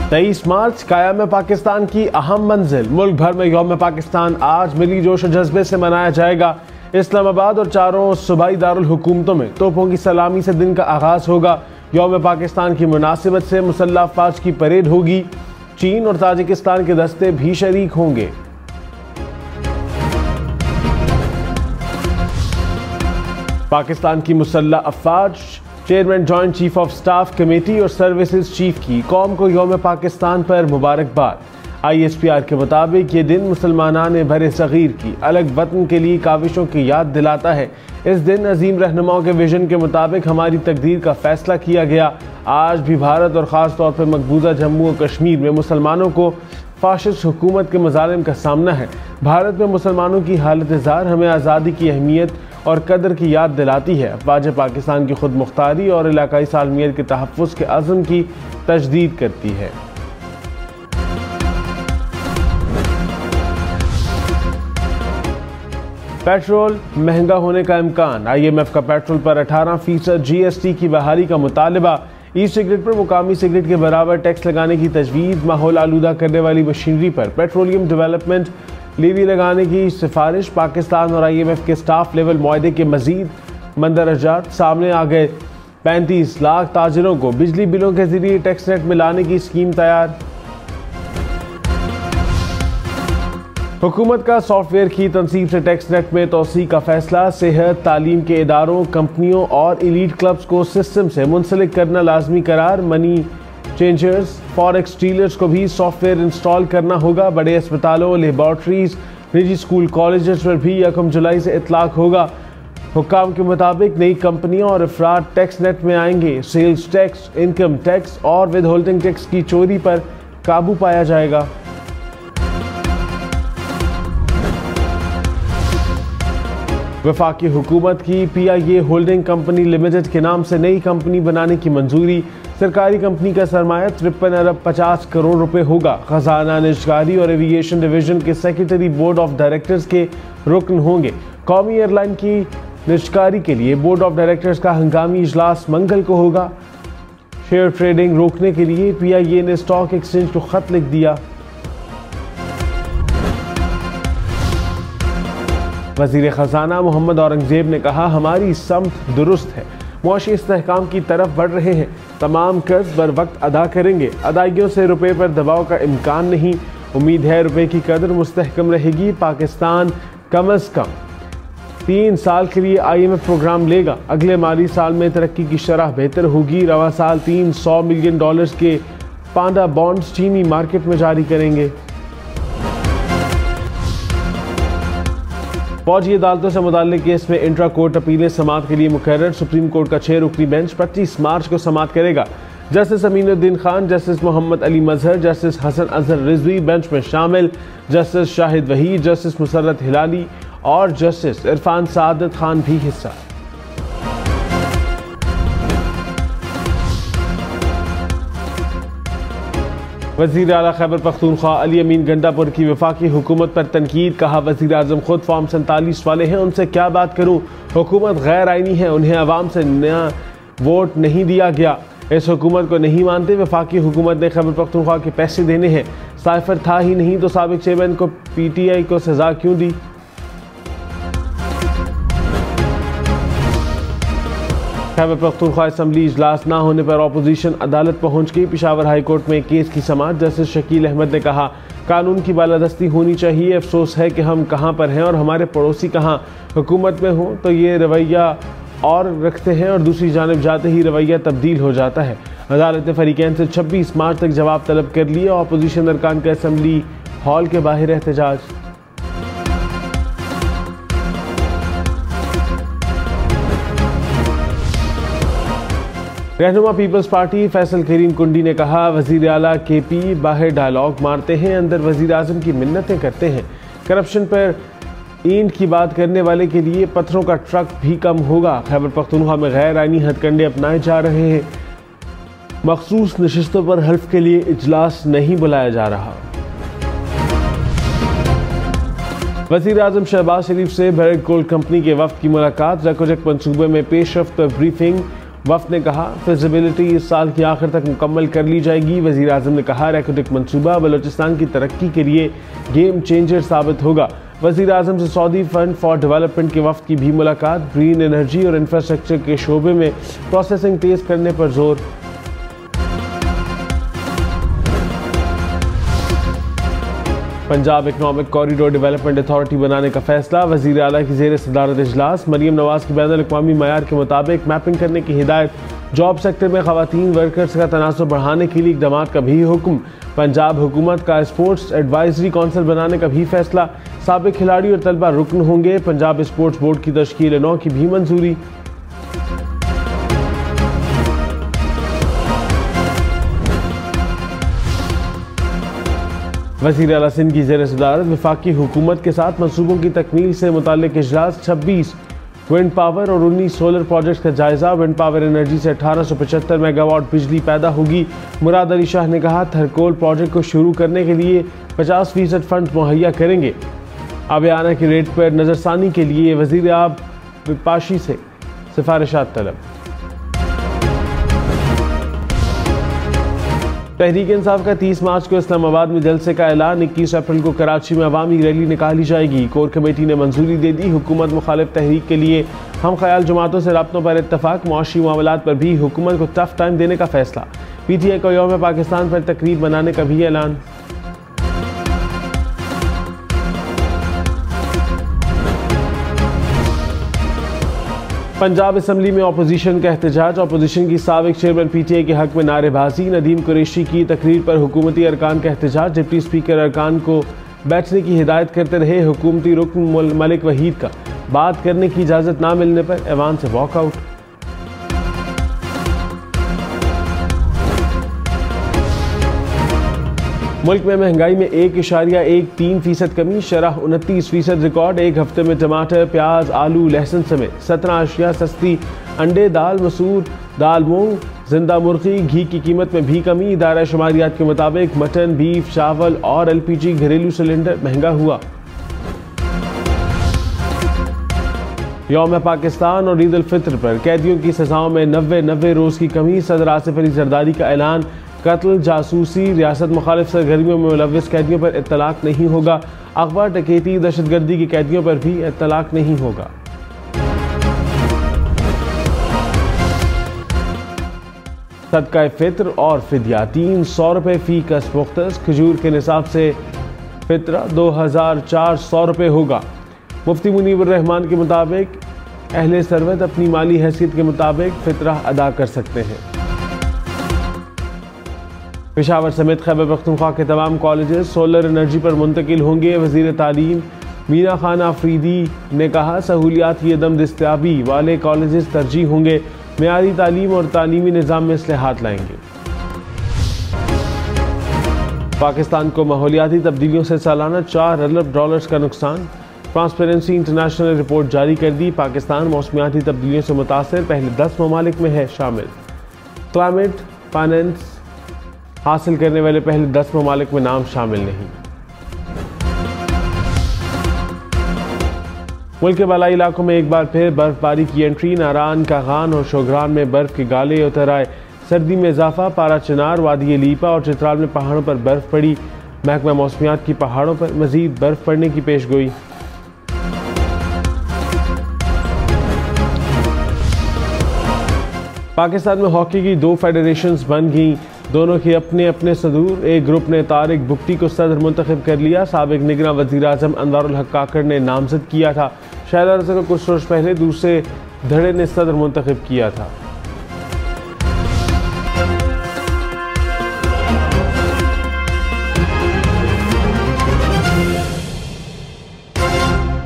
23 मार्च कायम पाकिस्तान की अहम मंजिल। मुल्क भर में यौम पाकिस्तान आज मिली जोश और जज्बे से मनाया जाएगा। इस्लामाबाद और चारों सूबाई दारुल हुकूमतों में तोपों की सलामी से दिन का आगाज होगा। यौम पाकिस्तान की मुनासिबत से मुसल्लह अफवाज की परेड होगी। चीन और ताजिकिस्तान के दस्ते भी शरीक होंगे। पाकिस्तान की मुसल्लह अफवाज chairman joint chief of staff committee और सर्विसेज चीफ की कौम को यौम पाकिस्तान पर मुबारकबाद। ISPR के मुताबिक ये दिन मुसलमानान बरे सगीर की अलग वतन के लिए काविशों की याद दिलाता है। इस दिन अजीम रहनुमाओं के विजन के मुताबिक हमारी तकदीर का फैसला किया गया। आज भी भारत और ख़ास तौर पर मकबूजा जम्मू और कश्मीर में मुसलमानों को फाशिस्ट हुकूमत के मजालिम का सामना है। भारत में मुसलमानों की हालत ज़ार हमें आज़ादी की अहमियत और कदर की याद दिलाती है। अफवाज पाकिस्तान की खुद मुख्तारी और इलाकाई सालमियत के तहफ़्फ़ुज़ के अज़्म की तजदीद करती है। पेट्रोल महंगा होने का इम्कान। IMF का पेट्रोल पर 18% GST की बहाली का मुतालबा। ई सिगरेट पर मुकामी सिगरेट के बराबर टैक्स लगाने की तजवीज़। माहौल आलूदा करने वाली मशीनरी पर पेट्रोलियम डेवलपमेंट लीवी लगाने की सिफारिश। पाकिस्तान और IMF के स्टाफ लेवल मुआहदे के मजीद मंदरजात सामने आ गए। 35 लाख ताजिरों को बिजली बिलों के जरिए टैक्स नेट में लाने की स्कीम तैयार। हुकूमत का सॉफ्टवेयर की तनसीब से टैक्स नेट में तोसी का फैसला। सेहत तालीम के इदारों, कंपनियों और एलीट क्लब्स को सिस्टम से मुंसलिक करना लाजमी करार। मनी चेंजर्स, फॉरेक्स डीलर्स को भी सॉफ्टवेयर इंस्टॉल करना होगा। बड़े अस्पतालों, लेबॉर्ट्रीज, निजी स्कूल कॉलेजेस पर भी 1 जुलाई से इतलाक होगा। हुक्काम के मुताबिक नई कंपनियां और अफराद टैक्स नेट में आएंगे। सेल्स टैक्स, इनकम टैक्स और विद होल्डिंग टैक्स की चोरी पर काबू पाया जाएगा। वफाकी हुकूमत की PIA होल्डिंग कंपनी लिमिटेड के नाम से नई कंपनी बनाने की मंजूरी। सरकारी कंपनी का सरमाया 53 अरब 50 करोड़ रुपए होगा। खजाना, निजगारी और एविएशन डिवीजन के सेक्रेटरी बोर्ड ऑफ डायरेक्टर्स के रुकन होंगे। कौमी एयरलाइन की निजगारी के लिए बोर्ड ऑफ डायरेक्टर्स का हंगामी इजलास मंगल को होगा। शेयर ट्रेडिंग रोकने के लिए PIA ने स्टॉक एक्सचेंज को खत लिख दिया। वज़ीर ख़जाना मोहम्मद औरंगज़ेब ने कहा, हमारी समत दुरुस्त है, मुआशी इस्तेहकाम की तरफ बढ़ रहे हैं। तमाम कर्ज बर वक्त अदा करेंगे। अदायगियों से रुपए पर दबाव का इम्कान नहीं। उम्मीद है रुपए की कदर मुस्तहकम रहेगी। पाकिस्तान कम अज़ कम 3 साल के लिए IMF प्रोग्राम लेगा। अगले माली साल में तरक्की की शरह बेहतर होगी। रवा साल $300 मिलियन के पांडा बॉन्ड्स चीनी मार्केट में जारी करेंगे। फौजी अदालतों से मुताल्लिक केस में इंट्रा कोर्ट अपीलें समाअत के लिए मुकर्रर। सुप्रीम कोर्ट का 6 रुकनी बेंच 25 मार्च को समाअत करेगा। जस्टिस अमीनुद्दीन खान, जस्टिस मोहम्मद अली मजहर, जस्टिस हसन अजहर रिजवी बेंच में शामिल। जस्टिस शाहिद वहीद, जस्टिस मुसर्रत हिलाली और जस्टिस इरफान सादत खान भी हिस्सा। वज़ीर आला खैबर पख्तूनख्वा अली अमीन गंडापुर की वफाकी हुकूमत पर तनकीद। कहा, वज़ीर आज़म खुद फॉर्म 47 वाले हैं, उनसे क्या बात करूँ। हुकूमत गैर आइनी है, उन्हें आवाम से नया वोट नहीं दिया गया। इस हुकूमत को नहीं मानते। वफाकी हुकूमत ने खैबर पख्तूनख्वा के पैसे देने हैं। साइफर था ही नहीं तो साबिक चेयरमैन को PTI को सजा क्यों दी। खैबर पख्तूनख्वा असम्बली इजलास न होने पर अपोजिशन अदालत पहुंच गई। पेशावर हाई कोर्ट में केस की समाअत। जस्टिस शकील अहमद ने कहा, कानून की बालादस्ती होनी चाहिए। अफसोस है कि हम कहां पर हैं और हमारे पड़ोसी कहां। हुकूमत में हो तो ये रवैया और रखते हैं और दूसरी जानिब जाते ही रवैया तब्दील हो जाता है। अदालत ने फरीकैन से 26 मार्च तक जवाब तलब कर लिया। अपोजिशन अरकान का असम्बली हॉल के बाहर एहतजाज। रहनुमा पीपल्स पार्टी फैसल करीम कुंडी ने कहा, वज़ीर आला KP बाहर डायलॉग मारते हैं, अंदर वज़ीर आज़म की मिन्नतें करते हैं। करप्शन पर ईंट की बात करने वाले के लिए पत्थरों का ट्रक भी कम होगा। खैबर पख्तूनख्वा में गैर आइनी हथकंडे अपनाए जा रहे हैं। मखसूस नशिस्तों पर हल्फ के लिए इजलास नहीं बुलाया जा रहा। वज़ीर आज़म शहबाज शरीफ से बैरक गोल्ड कंपनी के वफ्द की मुलाकात। रकोजक मंसूबे में पेशरफ्त पर ब्रीफिंग। वफ्द ने कहा फिजिबिलिटी इस साल के आखिर तक मुकम्मल कर ली जाएगी। वज़ीर आज़म ने कहा रैकेटिक मंसूबा बलोचिस्तान की तरक्की के लिए गेम चेंजर साबित होगा। वज़ीर आज़म से सऊदी फंड फॉर डेवलपमेंट के वफ्द की भी मुलाकात। ग्रीन एनर्जी और इंफ्रास्ट्रक्चर के शोबे में प्रोसेसिंग तेज करने पर जोर। Punjab economic corridor development authority बनाने का फैसला। वज़ीर आला की ज़ेर सदारत इजलास। मरियम नवाज की बैनुल अक़वामी मयार के मुताबिक मैपिंग करने की हिदायत। जॉब सेक्टर में ख़वातीन वर्कर्स का तनासुब बढ़ाने के लिए इक़दामात का भी हुक्म। पंजाब हुकूमत का स्पोर्ट्स एडवाइजरी काउंसिल बनाने का भी फैसला। साबिक खिलाड़ी और तलबा रुकन होंगे। पंजाब स्पोर्ट्स बोर्ड की तश्कील 9 की भी मंजूरी। वज़ीर आला सिंध की ज़ेर सदारत वफाकी हुकूमत के साथ मंसूबों की तकमील से मुताल्लिक़ इजलास। 26 विंड पावर और 19 सोलर प्रोजेक्ट का जायजा। विंड पावर एनर्जी से 1875 मेगावाट बिजली पैदा होगी। मुराद अली शाह ने कहा थरकोल प्रोजेक्ट को शुरू करने के लिए 50% फंड मुहैया करेंगे। आबियाना की रेट पर नज़रसानी के लिए वज़ीर आब पाशी से सिफारिशात तलब। तहरीक इंसाफ का 30 मार्च को इस्लामाबाद में जलसे का ऐलान। 21 अप्रैल को कराची में अवामी रैली निकाली जाएगी। कोर कमेटी ने मंजूरी दे दी। हुकूमत मुखालिफ तहरीक के लिए हम ख्याल जमातों से राब्तों पर इत्तफाक। मुआशी मामलात पर भी हुकूमत को टफ टाइम देने का फैसला। PTI को यौम पाकिस्तान पर तकरीब मनाने का भी ऐलान। पंजाब असम्बली में अपोजिशन का एहतजाज। अपोजिशन की साबिक चेयरमैन PTI के हक में नारेबाजी। नदीम कुरैशी की तकरीर पर हुकूमती अरकान का एहतजाज। डिप्टी स्पीकर अरकान को बैठने की हिदायत करते रहे। हुकूमती रुकन मलिक वहीद का बात करने की इजाज़त ना मिलने पर ऐवान से वॉकआउट। मुल्क में महंगाई में 1.13% कमी। शरह 29% रिकॉर्ड। एक हफ्ते में टमाटर, प्याज, आलू, लहसुन समेत 17 अशिया सस्ती। अंडे, दाल, मसूर दाल, मूंग, जिंदा मुर्गी, घी की कीमत में भी कमी। इदारा शुमारियात के मुताबिक मटन, बीफ, चावल और LPG घरेलू सिलेंडर महंगा हुआ। यौम पाकिस्तान और ईद उल फित्र पर कैदियों की सजाओं में 90 रोज़ की कमी। सदर आसिफ अली जरदारी का ऐलान। कत्ल, जासूसी, रियासत मुखालिफ सरगर्मियों में मुलव्वस कैदियों पर इत्तलाक नहीं होगा। अगवा, डकैती, दहशतगर्दी के कैदियों पर भी इत्तलाक नहीं होगा। सदका फित्र और फिदिया 300 रुपये फी कस मुख्तस। खजूर के निसाब से फित्रा 2400 रुपये होगा। मुफ्ती मुनीबुर रहमान के मुताबिक अहले सरवत अपनी माली हैसियत के मुताबिक फित्रा अदा कर सकते हैं। पेशावर समेत खैबर पख्तूनख्वा के तमाम कॉलेजेस सोलर एनर्जी पर मुंतकिल होंगे। वज़ीर तालीम मीना खान आफरीदी ने कहा सहूलियात की अदम दस्तयाबी वाले कॉलेजेस तरजीह होंगे। मेयारी तालीम और तालीमी निज़ाम में इस्लाहात लाएंगे। पाकिस्तान को माहौलियाती तब्दीलियों से सालाना $4 अरब का नुकसान। ट्रांसपेरेंसी इंटरनेशनल ने रिपोर्ट जारी कर दी। पाकिस्तान मौसमियाती तब्दीलियों से मुतासर पहले 10 ममालिक में है शामिल। क्लाइमेट फाइनेंस हासिल करने वाले पहले 10 ममालिक में नाम शामिल नहीं। मुल्क के बालाई इलाकों में एक बार फिर बर्फबारी की एंट्री। नारान, कागान और शोगरान में बर्फ के गाले उतर आए। सर्दी में इजाफा। पारा चिनार, वादी लीपा और चित्राल में पहाड़ों पर बर्फ पड़ी। महकमा मौसमियात की पहाड़ों पर मजीद बर्फ पड़ने की पेशगोई। पाकिस्तान में हॉकी की 2 फेडरेशंस बन गईं। दोनों के अपने अपने सदूर। एक ग्रुप ने तारिक बुक्टी को सदर मुंतखब कर लिया। साबिक निगरां वज़ीर आज़म अनवारुल हक काकड़ ने नामजद किया था। शाहिद रज़ा को कुछ रोज पहले दूसरे धड़े ने सदर मुंतखब किया था।